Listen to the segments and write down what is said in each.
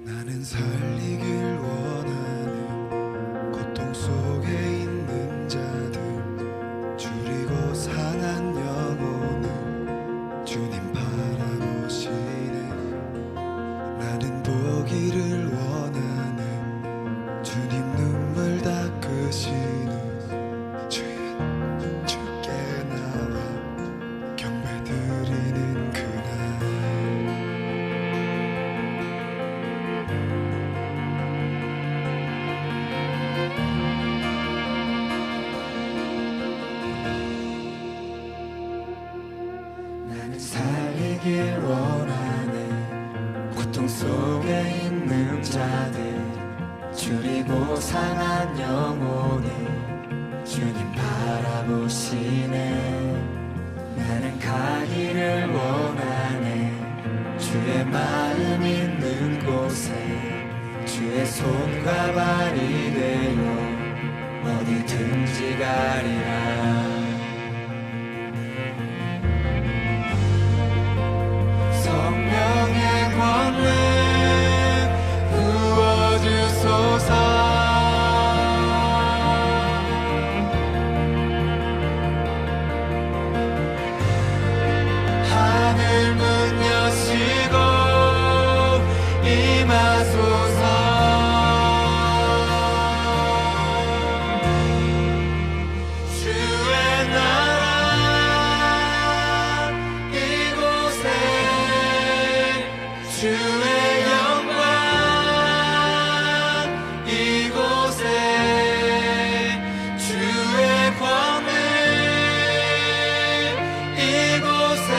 나는 살리길 원하는 고통 속에 있는 자들, 줄이고 상한 영혼을 주님 바라보시네. 나는 보기를 원하는 주님 눈물 닦으시는 주께 나와 경배 드리는 그날. 나는 살리길 원하네. 고통 속에 있는 자들, 줄이고 상한 영혼을 주님 바라보시네. 나는 가기를 원하네. 주의 마음 있는 곳에 주의 손과 발이 되어 어디든지 가리라. 성령의 권능 부어주소서. 하늘 문 여시고 임하소서. 주의 나라 이곳에, 주의 영광 이곳에, 주의 권능 이곳에,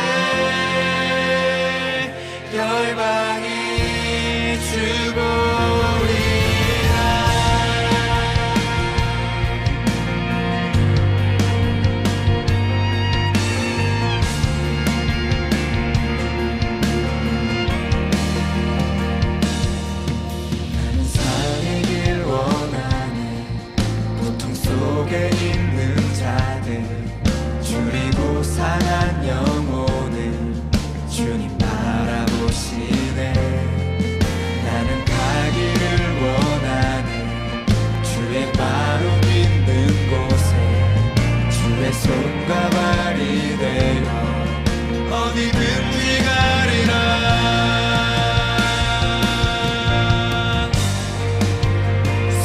열방이 주보리라. 나는 살리길 원하네. 고통 속에 있는 자들, 줄이고 상한 영혼을 주님 바라보시네. 나는 가기를 원하네. 주의 마음 있는 곳에 주의 손과 발이 되어 어디든지 가리라.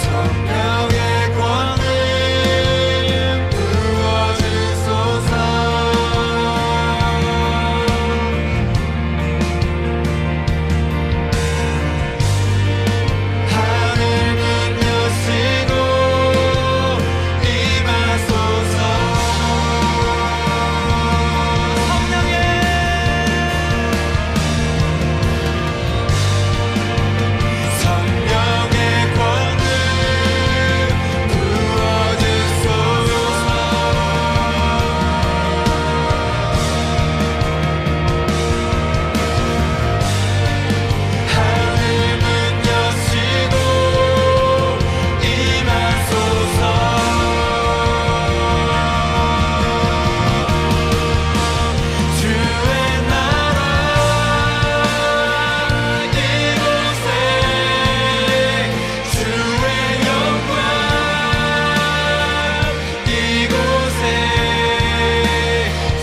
성령의 권능 부어주소서. 하늘 문 여시고 임하소서. 성령의 권능 부어주소서. 하늘 문 여시고 임하소서. 주의 나라 이곳에, 주의 영광 이곳에,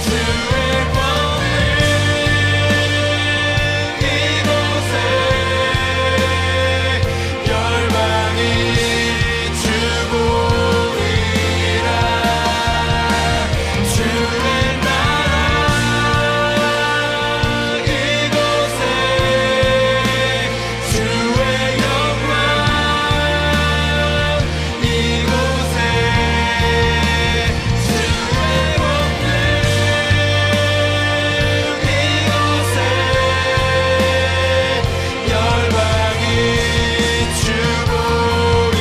주의 권능 이곳에, 열방이 주보리라. 주의 나라 이곳에, 주의 영광 이곳에, 주의 권능 이곳에, 열방이 주보리라.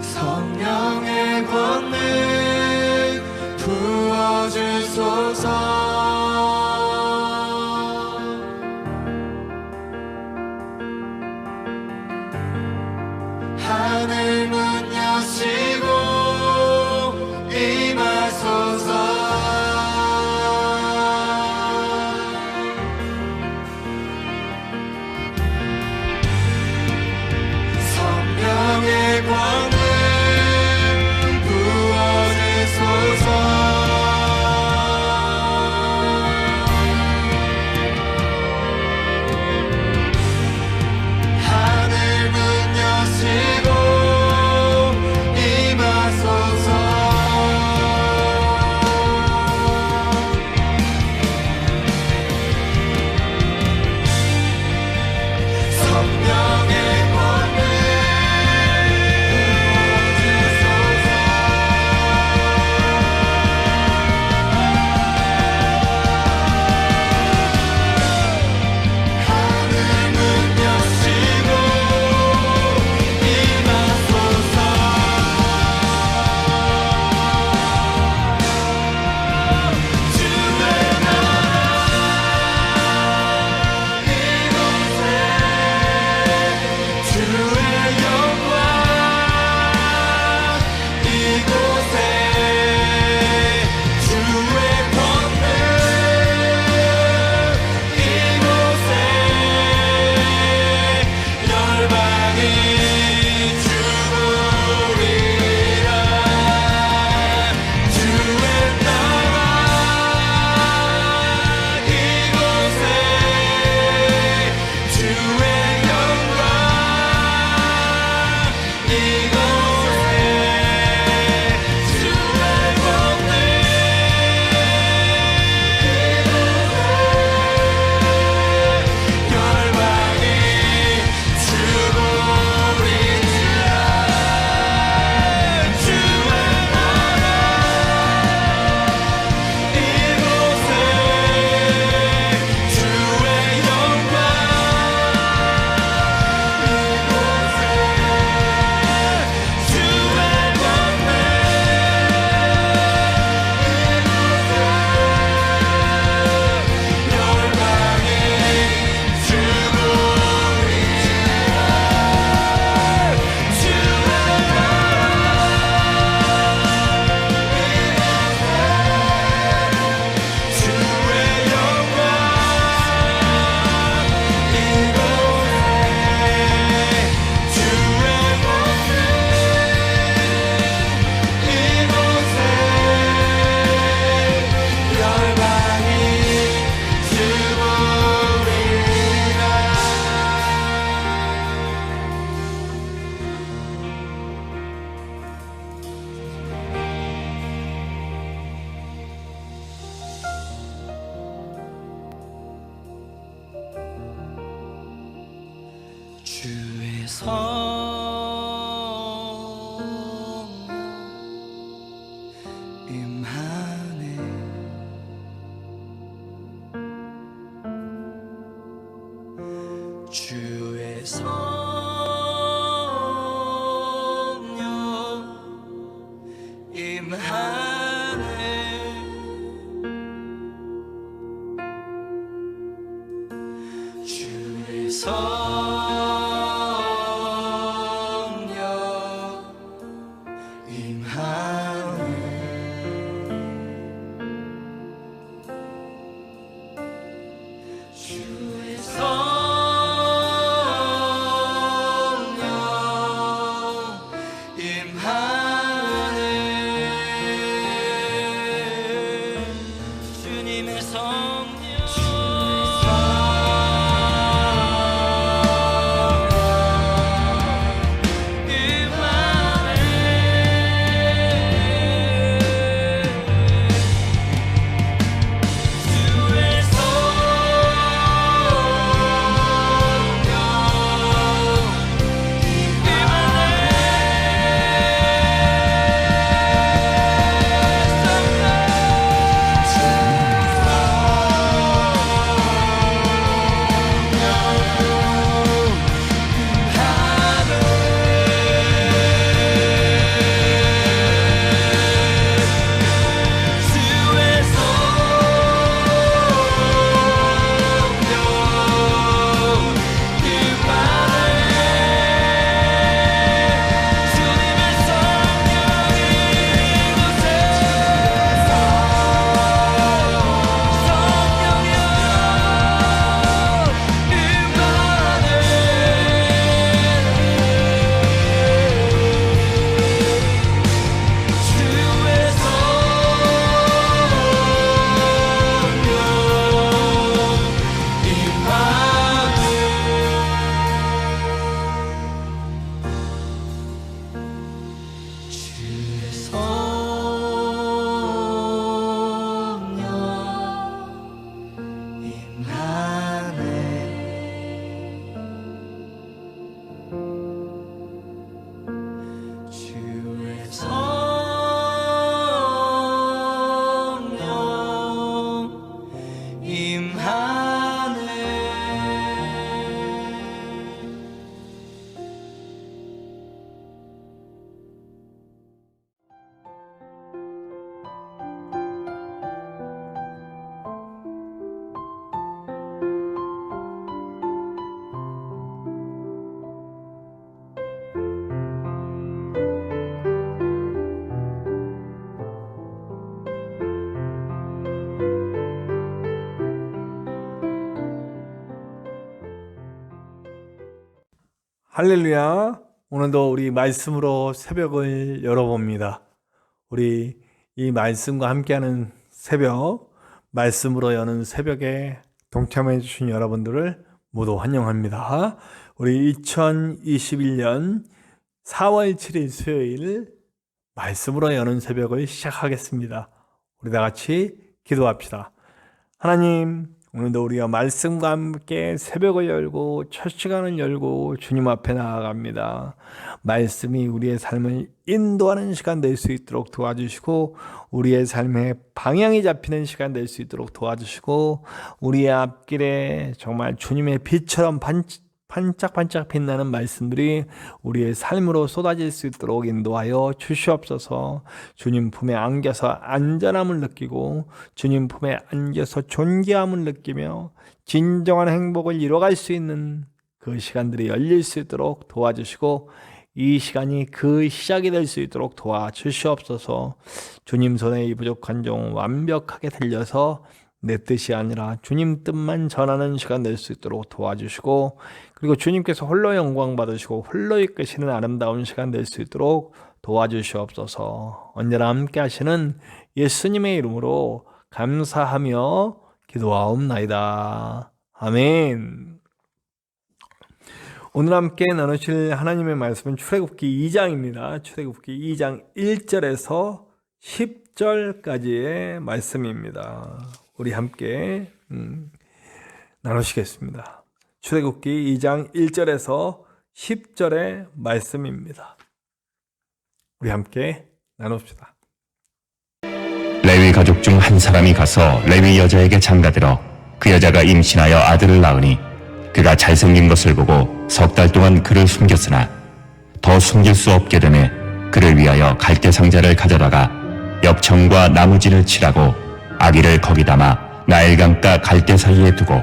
성령의 권능 부어주소서. 권능 부어지소서. 하늘 문 여시고 임하소서. 성령의 권능 부어지소서. 하늘 문 여시고 임하소서. 주의 나라 이곳에, 주의 영광 이곳에, 주의 권능 이곳에, 열방이 주보리라. 주의 나라 이곳에, 주의 영광 이곳에, 주의 권능 이곳에, 열방이 주보리라. 주의 나라 이곳에, 주의 영광 이곳에, 주의 권능 이곳에, 열방이 주보리라. 주의 성령 임하네. 주의 성령 임하네. 주의 성령 임하네. 주의 성령 할렐루야. 오늘도 우리 말씀으로 새벽을 열어봅니다. 우리 이 말씀과 함께하는 새벽, 말씀으로 여는 새벽에 동참해 주신 여러분들을 모두 환영합니다. 우리 2021년 4월 7일 수요일 말씀으로 여는 새벽을 시작하겠습니다. 우리 다 같이 기도합시다. 하나님, 오늘도 우리가 말씀과 함께 새벽을 열고 첫 시간을 열고 주님 앞에 나아갑니다. 말씀이 우리의 삶을 인도하는 시간 될 수 있도록 도와주시고, 우리의 삶의 방향이 잡히는 시간 될 수 있도록 도와주시고, 우리의 앞길에 정말 주님의 빛처럼 반짝반짝 빛나는 말씀들이 우리의 삶으로 쏟아질 수 있도록 인도하여 주시옵소서. 주님 품에 안겨서 안전함을 느끼고 주님 품에 안겨서 존귀함을 느끼며 진정한 행복을 이뤄갈 수 있는 그 시간들이 열릴 수 있도록 도와주시고, 이 시간이 그 시작이 될 수 있도록 도와주시옵소서. 주님 손에 이 부족한 종 완벽하게 들려서 내 뜻이 아니라 주님 뜻만 전하는 시간 될 수 있도록 도와주시고, 그리고 주님께서 홀로 영광 받으시고 홀로 이끄시는 아름다운 시간 될 수 있도록 도와주시옵소서. 언제나 함께 하시는 예수님의 이름으로 감사하며 기도하옵나이다. 아멘. 오늘 함께 나누실 하나님의 말씀은 출애굽기 2장입니다. 출애굽기 2장 1절에서 10절까지의 말씀입니다. 우리 함께 나누시겠습니다. 출애굽기 2장 1절에서 10절의 말씀입니다. 우리 함께 나눕시다. 레위 가족 중 한 사람이 가서 레위 여자에게 장가들어 그 여자가 임신하여 아들을 낳으니 그가 잘생긴 것을 보고 3달 동안 그를 숨겼으나 더 숨길 수 없게 되매 그를 위하여 갈대 상자를 가져다가 엽청과 나무진을 칠하고 아기를 거기 담아 나일강가 갈대 사이에 두고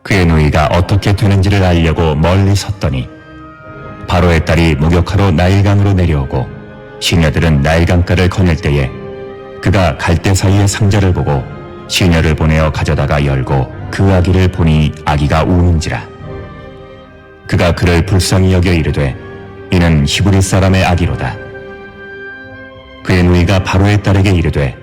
그의 누이가 어떻게 되는지를 알려고 멀리 섰더니 바로의 딸이 목욕하러 나일강으로 내려오고 시녀들은 나일강가를 거닐 때에 그가 갈대 사이의 상자를 보고 시녀를 보내어 가져다가 열고 그 아기를 보니 아기가 우는지라. 그가 그를 불쌍히 여겨 이르되 이는 히브리 사람의 아기로다. 그의 누이가 바로의 딸에게 이르되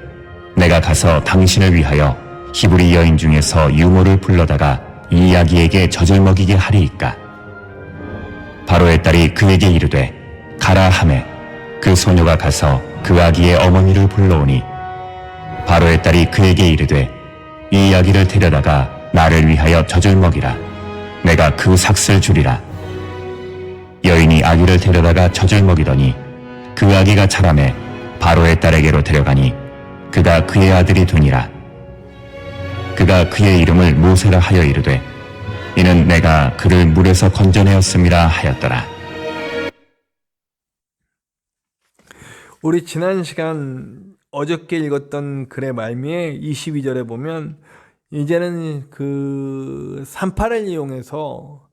내가 가서 당신을 위하여 히브리 여인 중에서 유모를 불러다가 이 아기에게 젖을 먹이게 하리이까. 바로의 딸이 그에게 이르되 가라 하매 그 소녀가 가서 그 아기의 어머니를 불러오니 바로의 딸이 그에게 이르되 이 아기를 데려다가 나를 위하여 젖을 먹이라. 내가 그 삭슬 주리라. 여인이 아기를 데려다가 젖을 먹이더니 그 아기가 자라매 바로의 딸에게로 데려가니 그가 그의 아들이 되니라. 그가 그의 이름을 모세라 하여 이르되 이는 내가 그를 물에서 건져내었음이라 하였더라. 우리 지난 시간 어저께 읽었던 글의 말미에 22절에 보면 이제는 그 산파를 이용해서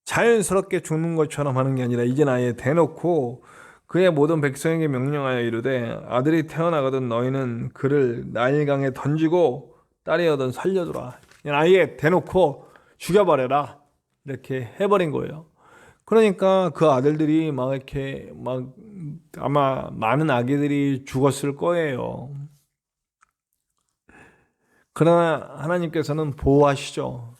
자연스럽게 죽는 것처럼 하는 게 아니라 이제는 아예 대놓고 그의 모든 백성에게 명령하여 이르되 아들이 태어나거든 너희는 그를 나일강에 던지고 딸이여든 살려두라. 아예 대놓고 죽여버려라. 이렇게 해버린 거예요. 그러니까 그 아들들이 막 이렇게 막 아마 많은 아기들이 죽었을 거예요. 그러나 하나님께서는 보호하시죠.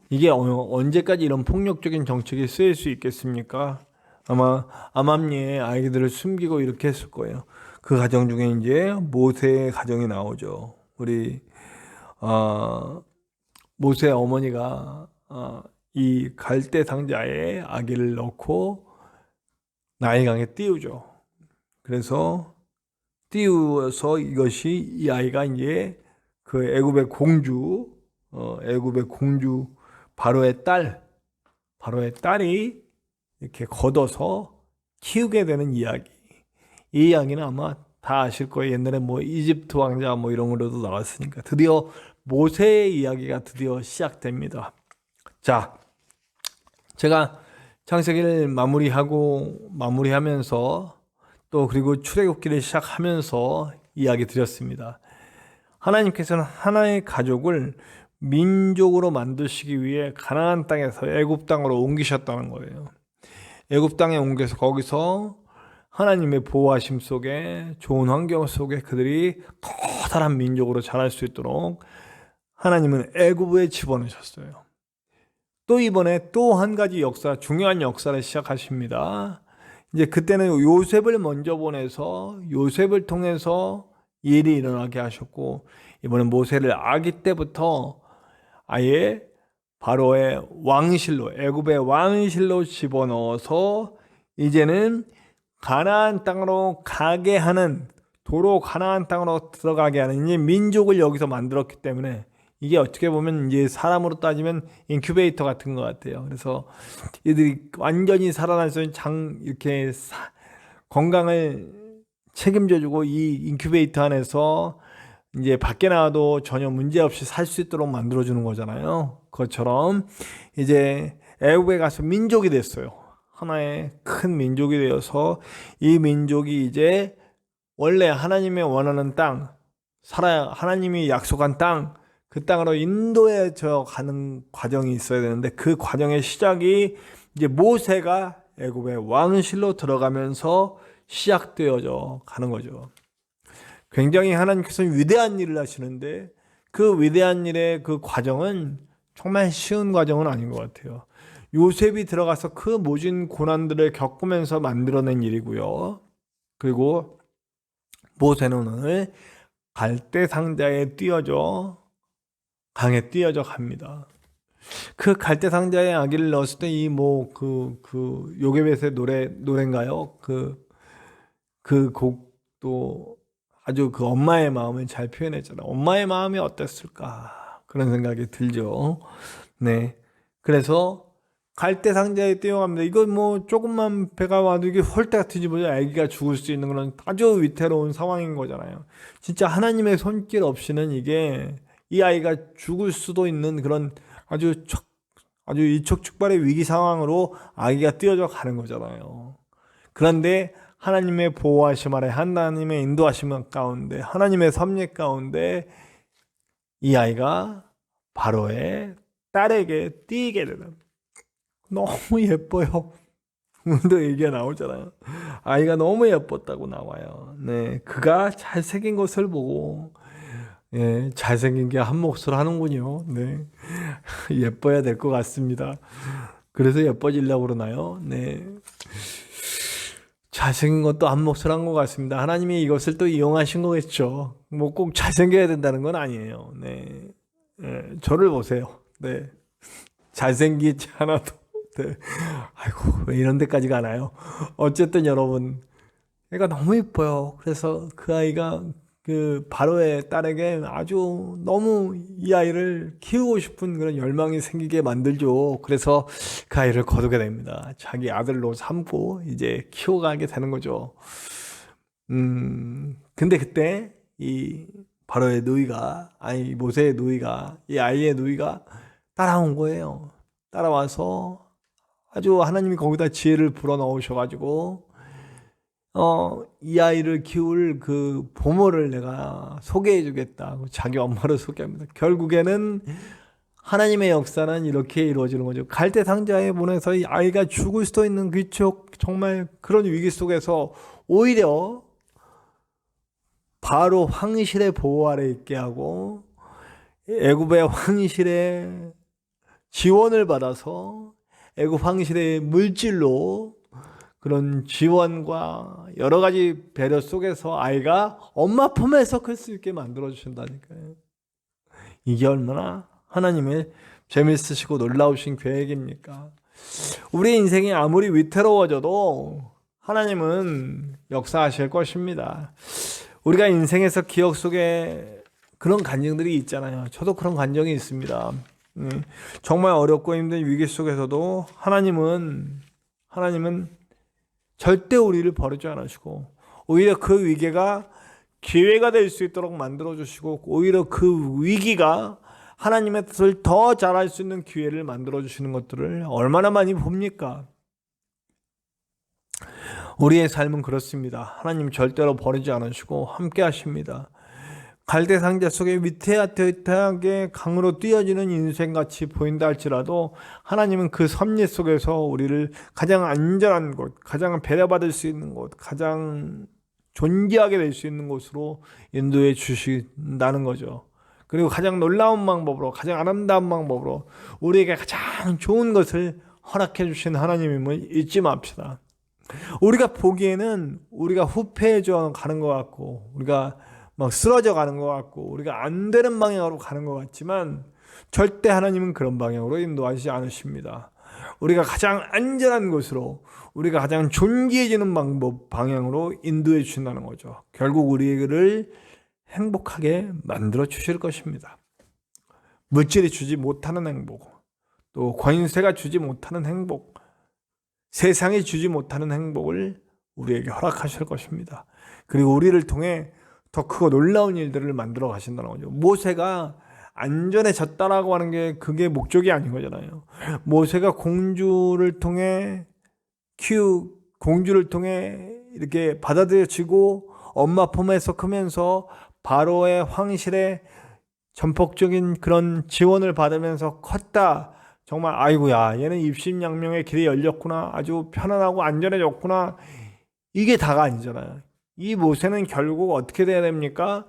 이게 언제까지 이런 폭력적인 정책이 쓰일 수 있겠습니까? 아마 암암리에 아이들을 숨기고 이렇게 했을 거예요. 그 가정 중에 이제 모세의 가정이 나오죠. 우리 모세의 어머니가 이 갈대 상자에 아기를 넣고 나일강에 띄우죠. 그래서 띄워서 이것이 이 아이가 이제 그 애굽의 공주 바로의 딸이 이렇게 걷어서 키우게 되는 이야기. 이 이야기는 아마 다 아실 거예요. 옛날에 뭐 이집트 왕자 뭐 이런 거로도 나왔으니까 드디어 모세의 이야기가 드디어 시작됩니다. 자, 제가 창세기를 마무리하면서 또 그리고 출애굽기를 시작하면서 이야기 드렸습니다. 하나님께서는 하나의 가족을 민족으로 만드시기 위해 가나안 땅에서 애굽 땅으로 옮기셨다는 거예요. 애굽 땅에 옮겨서 거기서 하나님의 보호하심 속에 좋은 환경 속에 그들이 커다란 민족으로 자랄 수 있도록 하나님은 애굽에 집어넣으셨어요. 또 이번에 또 한 가지 역사, 중요한 역사를 시작하십니다. 이제 그때는 요셉을 먼저 보내서 요셉을 통해서 일이 일어나게 하셨고, 이번엔 모세를 아기 때부터 아예 바로의 왕실로, 애굽의 왕실로 집어넣어서 이제는 가나안 땅으로 가게 하는, 도로 가나안 땅으로 들어가게 하는 이제 민족을 여기서 만들었기 때문에 이게 어떻게 보면 이제 사람으로 따지면 인큐베이터 같은 것 같아요. 그래서 이들이 완전히 살아날 수 있는 이렇게 건강을 책임져주고 이 인큐베이터 안에서 이제 밖에 나와도 전혀 문제 없이 살 수 있도록 만들어주는 거잖아요. 그것처럼 이제 애굽에 가서 민족이 됐어요. 하나의 큰 민족이 되어서 이 민족이 이제 원래 하나님의 원하는 땅, 하나님이 약속한 땅, 그 땅으로 인도해져 가는 과정이 있어야 되는데 그 과정의 시작이 이제 모세가 애굽의 왕실로 들어가면서 시작되어져 가는 거죠. 굉장히 하나님께서 위대한 일을 하시는데 그 위대한 일의 그 과정은 정말 쉬운 과정은 아닌 것 같아요. 요셉이 들어가서 그 모진 고난들을 겪으면서 만들어낸 일이고요. 그리고 모세는 오늘 갈대 상자에 띄어져 강에 띄어져 갑니다. 그 갈대 상자에 아기를 넣었을 때 이 요게벳의 노래인가요? 그 곡도 아주 그 엄마의 마음을 잘 표현했잖아요. 엄마의 마음이 어땠을까? 그런 생각이 들죠. 네. 그래서 갈대 상자에 띄어갑니다. 이거 조금만 배가 와도 이게 홀대가 뒤집어져 아기가 죽을 수 있는 그런 아주 위태로운 상황인 거잖아요. 진짜 하나님의 손길 없이는 이 아이가 죽을 수도 있는 그런 아주 일촉즉발의 위기 상황으로 아기가 띄어져 가는 거잖아요. 그런데 하나님의 보호하심 아래, 하나님의 인도하심 가운데, 하나님의 섭리 가운데 이 아이가 바로의 딸에게 띄게 되는, 너무 예뻐요. 오늘도 얘기가 나오잖아요. 아이가 너무 예뻤다고 나와요. 네, 그가 잘생긴 것을 보고 잘생긴 게 한 몫을 하는군요. 네, 예뻐야 될 것 같습니다. 그래서 예뻐지려고 그러나요? 네, 잘생긴 것도 한 몫을 한 것 같습니다. 하나님이 이것을 또 이용하신 거겠죠. 꼭 잘생겨야 된다는 건 아니에요. 네, 저를 보세요. 네, 잘생기지 않아도 네. 아이고, 왜 이런 데까지 가나요? 어쨌든 여러분, 애가 너무 예뻐요. 그래서 그 아이가 그 바로의 딸에게 아주 너무 이 아이를 키우고 싶은 그런 열망이 생기게 만들죠. 그래서 그 아이를 거두게 됩니다. 자기 아들로 삼고 이제 키워가게 되는 거죠. 근데 그때 이 바로의 모세의 누이가, 이 아이의 누이가 따라온 거예요. 따라와서 아주 하나님이 거기다 지혜를 불어넣으셔가지고 이 아이를 키울 그 부모를 내가 소개해주겠다. 자기 엄마를 소개합니다. 결국에는 하나님의 역사는 이렇게 이루어지는 거죠. 갈대 상자에 보내서 이 아이가 죽을 수도 있는 정말 그런 위기 속에서 오히려 바로 황실의 보호 아래 있게 하고 애굽의 황실의 지원을 받아서 애굽 황실의 물질로 그런 지원과 여러 가지 배려 속에서 아이가 엄마 품에서 클 수 있게 만들어 주신다니까요. 이게 얼마나 하나님의 재밌으시고 놀라우신 계획입니까? 우리 인생이 아무리 위태로워져도 하나님은 역사하실 것입니다. 우리가 인생에서 기억 속에 그런 감정들이 있잖아요. 저도 그런 감정이 있습니다. 정말 어렵고 힘든 위기 속에서도 하나님은 절대 우리를 버리지 않으시고 오히려 그 위기가 기회가 될 수 있도록 만들어주시고 오히려 그 위기가 하나님의 뜻을 더 잘할 수 있는 기회를 만들어주시는 것들을 얼마나 많이 봅니까? 우리의 삶은 그렇습니다. 하나님 절대로 버리지 않으시고 함께 하십니다. 갈대 상자 속에 위태하게 강으로 뛰어지는 인생같이 보인다 할지라도 하나님은 그 섭리 속에서 우리를 가장 안전한 곳, 가장 배려받을 수 있는 곳, 가장 존귀하게 될 수 있는 곳으로 인도해 주신다는 거죠. 그리고 가장 놀라운 방법으로, 가장 아름다운 방법으로 우리에게 가장 좋은 것을 허락해 주신 하나님임을 잊지 맙시다. 우리가 보기에는 우리가 후패해져 가는 것 같고, 우리가 막 쓰러져 가는 것 같고, 우리가 안 되는 방향으로 가는 것 같지만 절대 하나님은 그런 방향으로 인도하시지 않으십니다. 우리가 가장 안전한 곳으로, 우리가 가장 존귀해지는 방향으로 인도해 주신다는 거죠. 결국 우리를 행복하게 만들어 주실 것입니다. 물질이 주지 못하는 행복, 또 권세가 주지 못하는 행복, 세상이 주지 못하는 행복을 우리에게 허락하실 것입니다. 그리고 우리를 통해 더 크고 놀라운 일들을 만들어 가신다는 거죠. 모세가 안전해졌다라고 하는 게 그게 목적이 아닌 거잖아요. 모세가 공주를 통해 이렇게 받아들여지고 엄마 품에서 크면서 바로의 황실에 전폭적인 그런 지원을 받으면서 컸다. 정말 아이고야, 얘는 입신양명의 길이 열렸구나, 아주 편안하고 안전해졌구나, 이게 다가 아니잖아요. 이 모세는 결국 어떻게 돼야 됩니까?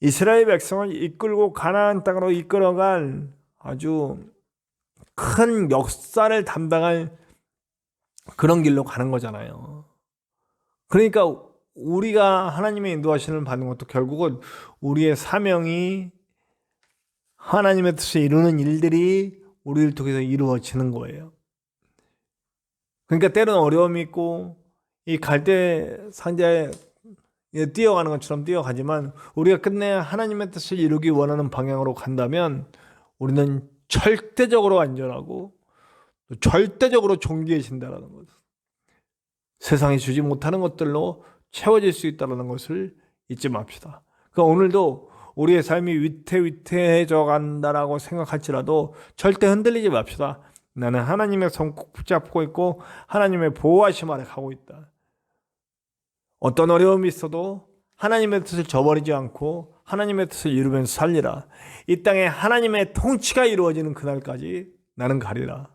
이스라엘 백성을 이끌고 가나안 땅으로 이끌어간 아주 큰 역사를 담당할 그런 길로 가는 거잖아요. 그러니까 우리가 하나님의 인도하심을 받는 것도 결국은 우리의 사명이 하나님의 뜻을 이루는 일들이 우리를 통해서 이루어지는 거예요. 그러니까 때로는 어려움이 있고 이 갈대 상자에 뛰어가는 것처럼 뛰어가지만 우리가 끝내 하나님의 뜻을 이루기 원하는 방향으로 간다면 우리는 절대적으로 안전하고 또 절대적으로 존귀해진다는 것, 세상이 주지 못하는 것들로 채워질 수 있다는 것을 잊지 맙시다. 그러니까 오늘도 우리의 삶이 위태해져 간다라고 생각할지라도 절대 흔들리지 맙시다. 나는 하나님의 손 꼭 붙잡고 있고 하나님의 보호하심 아래 가고 있다. 어떤 어려움이 있어도 하나님의 뜻을 저버리지 않고 하나님의 뜻을 이루면서 살리라. 이 땅에 하나님의 통치가 이루어지는 그날까지 나는 가리라.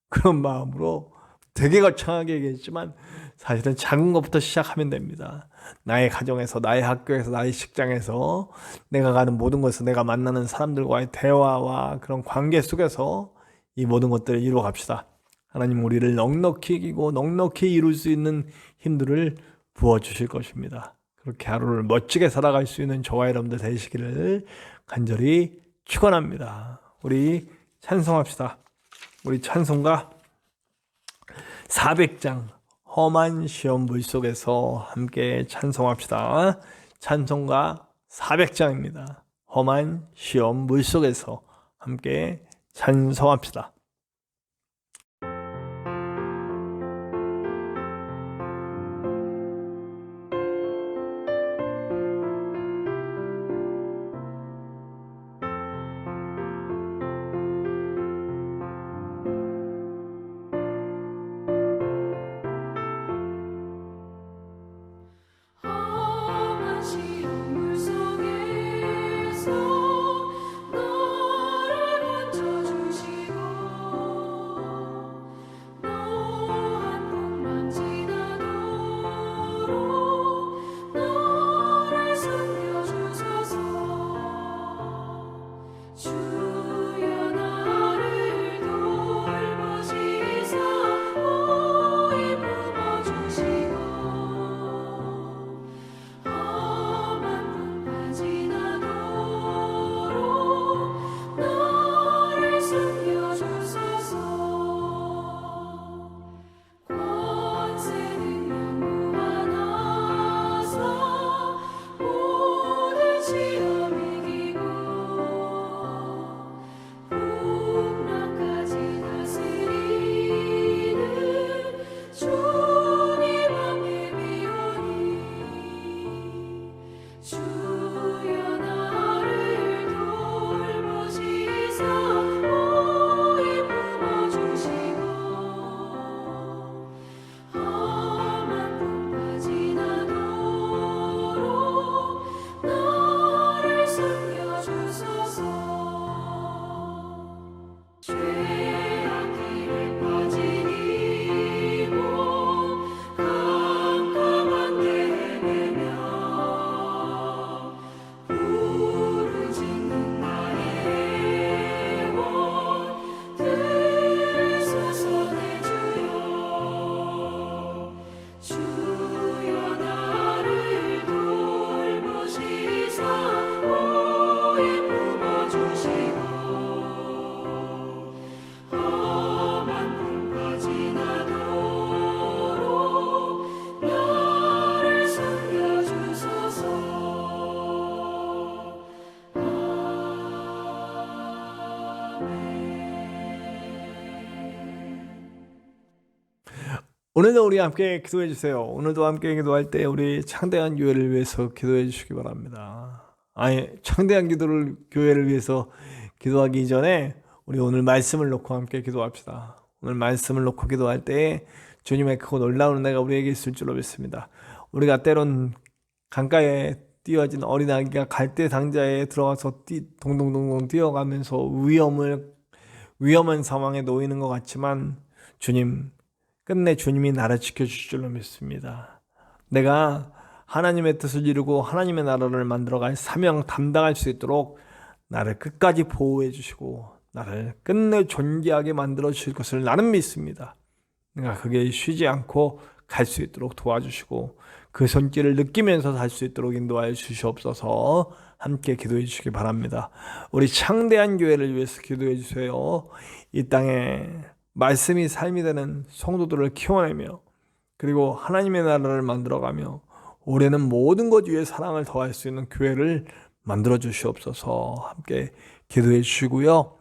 그런 마음으로 되게 거창하게 얘기했지만 사실은 작은 것부터 시작하면 됩니다. 나의 가정에서, 나의 학교에서, 나의 직장에서, 내가 가는 모든 것에서, 내가 만나는 사람들과의 대화와 그런 관계 속에서 이 모든 것들을 이루어 갑시다. 하나님 우리를 넉넉히 이기고 넉넉히 이룰 수 있는 힘들을 부어주실 것입니다. 그렇게 하루를 멋지게 살아갈 수 있는 저와 여러분들 되시기를 간절히 축원합니다. 우리 찬송합시다. 우리 찬송가 400장 험한 시험 물속에서 함께 찬송합시다. 찬송가 400장입니다. 험한 시험 물속에서 함께 찬송합시다. 험한 시험 물속에서 너를 건져주시고 오늘도 우리 함께 기도해 주세요. 오늘도 함께 기도할 때 우리 창대한 교회를 위해서 기도해 주시기 바랍니다. 아니, 창대한 교회를 위해서 기도하기 전에 우리 오늘 말씀을 놓고 함께 기도합시다. 오늘 말씀을 놓고 기도할 때 주님의 크고 놀라운 은혜가 우리에게 있을 줄로 믿습니다. 우리가 때론 강가에 띄어진 어린아기가 갈대상자에 들어가서 동동동동 뛰어가면서 위험한 상황에 놓이는 것 같지만 끝내 주님이 나를 지켜주실 줄로 믿습니다. 내가 하나님의 뜻을 이루고 하나님의 나라를 만들어갈 사명 감당할 수 있도록 나를 끝까지 보호해 주시고 나를 끝내 존귀하게 만들어 주실 것을 나는 믿습니다. 내가 그게 쉬지 않고 갈 수 있도록 도와주시고 그 손길을 느끼면서 살 수 있도록 인도하여 주시옵소서. 함께 기도해 주시기 바랍니다. 우리 창대한 교회를 위해서 기도해 주세요. 이 땅에 말씀이 삶이 되는 성도들을 키워내며 그리고 하나님의 나라를 만들어가며 올해는 모든 것 위에 사랑을 더할 수 있는 교회를 만들어 주시옵소서. 함께 기도해 주시고요.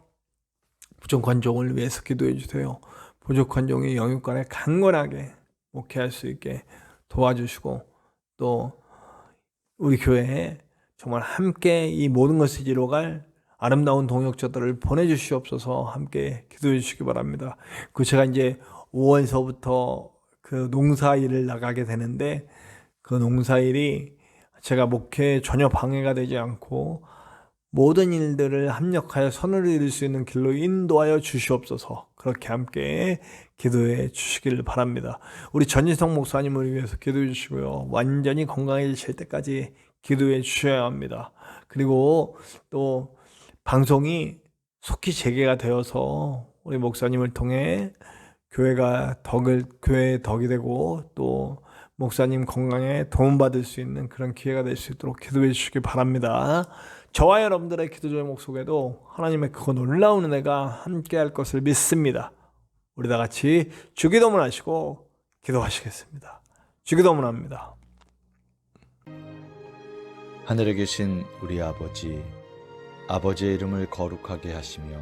부족한 종을 위해서 기도해 주세요. 부족한 종이 영육간에 강건하게 목회할 수 있게 도와주시고 또 우리 교회에 정말 함께 이 모든 것을 이뤄갈 아름다운 동역자들을 보내주시옵소서. 함께 기도해 주시기 바랍니다. 제가 이제 5월서부터 그 농사일을 나가게 되는데 그 농사일이 제가 목회에 전혀 방해가 되지 않고 모든 일들을 합력하여 선을 이룰 수 있는 길로 인도하여 주시옵소서. 그렇게 함께 기도해 주시길 바랍니다. 우리 전인성 목사님을 위해서 기도해 주시고요. 완전히 건강해지실 때까지 기도해 주셔야 합니다. 그리고 또 방송이 속히 재개가 되어서 우리 목사님을 통해 교회의 덕이 되고 또 목사님 건강에 도움받을 수 있는 그런 기회가 될 수 있도록 기도해 주시기 바랍니다. 저와 여러분들의 기도 제목 속에도 하나님의 크고 놀라운 은혜가 함께할 것을 믿습니다. 우리 다 같이 주기도문 하시고 기도하시겠습니다. 주기도문 합니다. 하늘에 계신 우리 아버지, 아버지의 이름을 거룩하게 하시며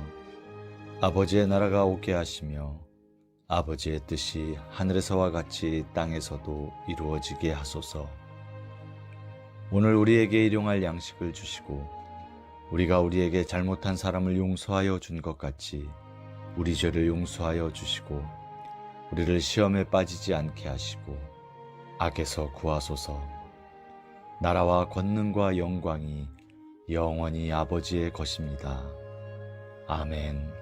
아버지의 나라가 오게 하시며 아버지의 뜻이 하늘에서와 같이 땅에서도 이루어지게 하소서. 오늘 우리에게 일용할 양식을 주시고 우리가 우리에게 잘못한 사람을 용서하여 준 것 같이 우리 죄를 용서하여 주시고 우리를 시험에 빠지지 않게 하시고 악에서 구하소서. 나라와 권능과 영광이 영원히 아버지의 것입니다. 아멘.